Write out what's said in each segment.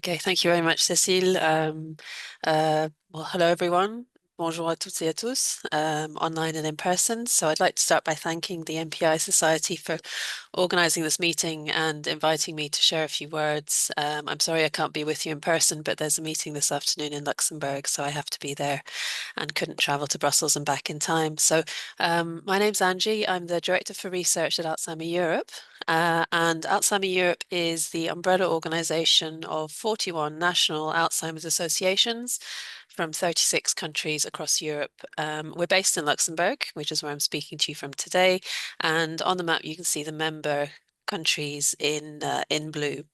Okay, thank you very much, Cécile. Well, hello everyone. Bonjour à toutes et à tous, online and in person. So I'd like to start by thanking the NPI Society for organizing this meeting and inviting me to share a few words. I'm sorry I can't be with you in person, but there's a meeting this afternoon in Luxembourg, so I have to be there and couldn't travel to Brussels and back in time. So my name's Angie. I'm the Director for Research at Alzheimer Europe. And Alzheimer Europe is the umbrella organization of 41 national Alzheimer's associations from 36 countries across Europe. We're based in Luxembourg, which is where I'm speaking to you from today. And on the map, you can see the member countries in blue.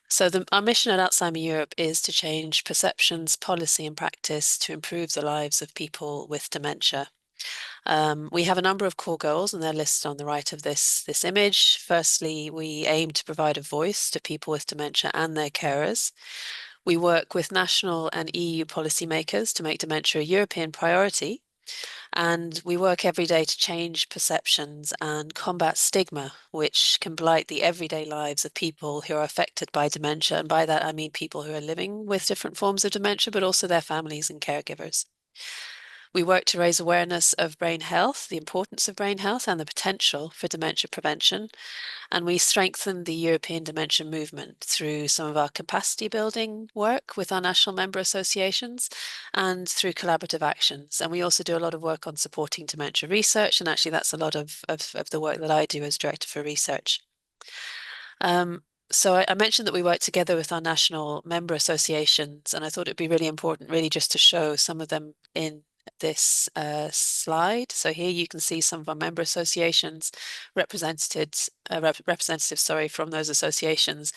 So our mission at Alzheimer Europe is to change perceptions, policy, and practice to improve the lives of people with dementia. We have a number of core goals, and they're listed on the right of this image. Firstly, we aim to provide a voice to people with dementia and their carers. We work with national and EU policymakers to make dementia a European priority. And we work every day to change perceptions and combat stigma, which can blight the everyday lives of people who are affected by dementia. And by that, I mean people who are living with different forms of dementia, but also their families and caregivers. We work to raise awareness of brain health, the importance of brain health, and the potential for dementia prevention. And we strengthen the European dementia movement through some of our capacity building work with our national member associations and through collaborative actions. And we also do a lot of work on supporting dementia research. And actually, that's a lot of the work that I do as Director for Research. So I mentioned that we work together with our national member associations, and I thought it'd be really important, really just to show some of them in this slide. So here you can see some of our member associations representatives, from those associations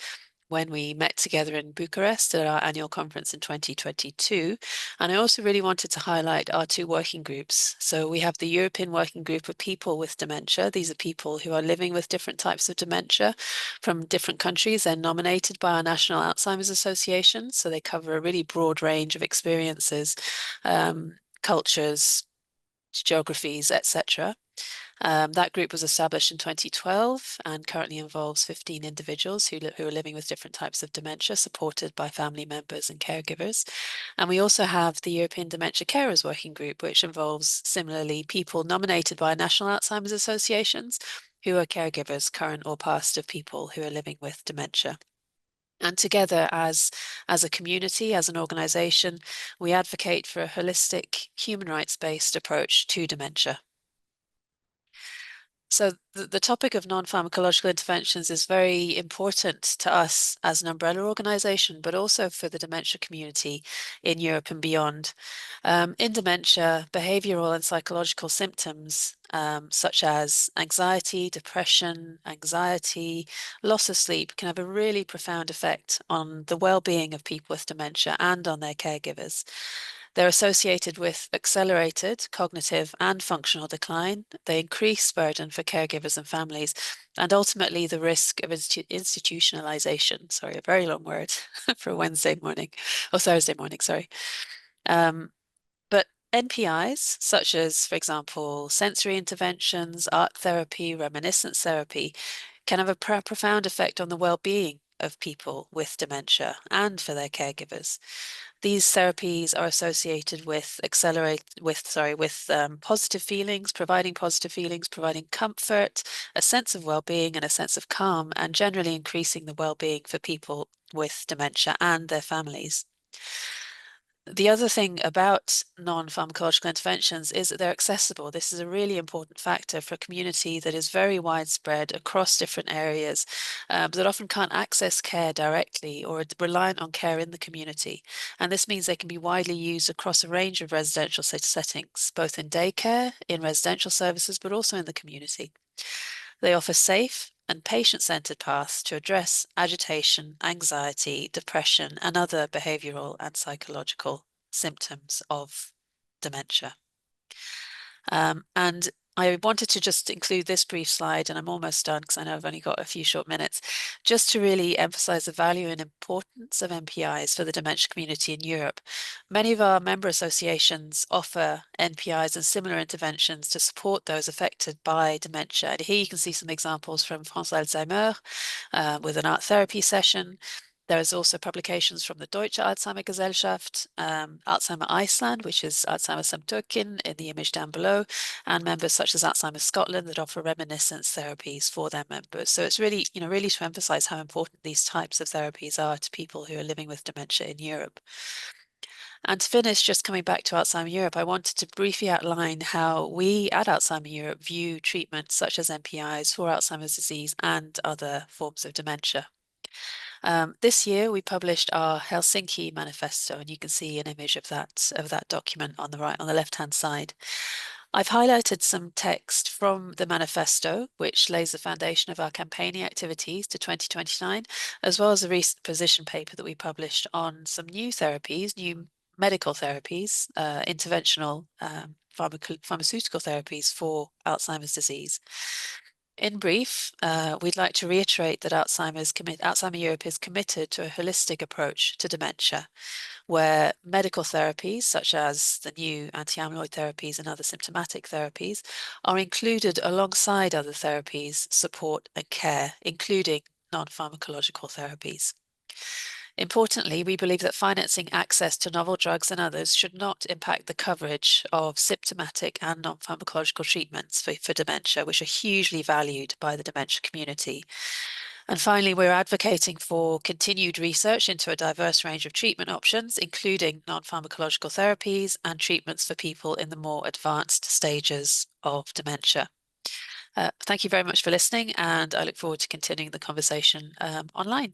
when we met together in Bucharest at our annual conference in 2022. And I also really wanted to highlight our two working groups. So we have the European Working Group of People with Dementia. These are people who are living with different types of dementia from different countries. They're nominated by our National Alzheimer's Association. So they cover a really broad range of experiences, cultures, geographies, etc. That group was established in 2012 and currently involves 15 individuals who are living with different types of dementia, supported by family members and caregivers. And we also have the European Dementia Carers Working Group, which involves similarly people nominated by national Alzheimer's associations who are caregivers, current or past, of people who are living with dementia. And together as a community, as an organization, we advocate for a holistic, human rights-based approach to dementia. So the topic of non-pharmacological interventions is very important to us as an umbrella organization, but also for the dementia community in Europe and beyond. In dementia, behavioral and psychological symptoms such as anxiety, depression, loss of sleep can have a really profound effect on the well-being of people with dementia and on their caregivers. They're associated with accelerated cognitive and functional decline. They increase burden for caregivers and families, and ultimately the risk of institutionalization. Sorry, a very long word for Wednesday morning, or Thursday morning, sorry. But NPIs, such as, for example, sensory interventions, art therapy, reminiscence therapy, can have a profound effect on the well-being of people with dementia and for their caregivers. These therapies are associated with positive feelings, providing comfort, a sense of well-being and a sense of calm, and generally increasing the well-being for people with dementia and their families. The other thing about non-pharmacological interventions is that they're accessible. This is a really important factor for a community that is very widespread across different areas, that often can't access care directly or are reliant on care in the community. And this means they can be widely used across a range of residential settings, both in daycare, in residential services, but also in the community. They offer safe and patient-centered paths to address agitation, anxiety, depression, and other behavioral and psychological symptoms of dementia. And I wanted to just include this brief slide, and I'm almost done because I know I've only got a few short minutes, just to really emphasize the value and importance of NPIs for the dementia community in Europe. Many of our member associations offer NPIs and similar interventions to support those affected by dementia. And here you can see some examples from France Alzheimer with an art therapy session. There is also publications from the Deutsche Alzheimer Gesellschaft, Alzheimer Iceland, which is Alzheimer Samtökin in the image down below, and members such as Alzheimer Scotland that offer reminiscence therapies for their members. So it's really, really to emphasize how important these types of therapies are to people who are living with dementia in Europe. And to finish, just coming back to Alzheimer Europe, I wanted to briefly outline how we at Alzheimer Europe view treatments such as NPIs for Alzheimer's disease and other forms of dementia. This year, we published our Helsinki manifesto, and you can see an image of that document on the right, on the left-hand side. I've highlighted some text from the manifesto, which lays the foundation of our campaigning activities to 2029, as well as a recent position paper that we published on some new therapies, new medical therapies, interventional pharmaceutical therapies for Alzheimer's disease. In brief, we'd like to reiterate that Alzheimer Europe is committed to a holistic approach to dementia, where medical therapies, such as the new anti-amyloid therapies and other symptomatic therapies, are included alongside other therapies, support and care, including non-pharmacological therapies. Importantly, we believe that financing access to novel drugs and others should not impact the coverage of symptomatic and non-pharmacological treatments for dementia, which are hugely valued by the dementia community. And finally, we're advocating for continued research into a diverse range of treatment options, including non-pharmacological therapies and treatments for people in the more advanced stages of dementia. Thank you very much for listening, and I look forward to continuing the conversation online.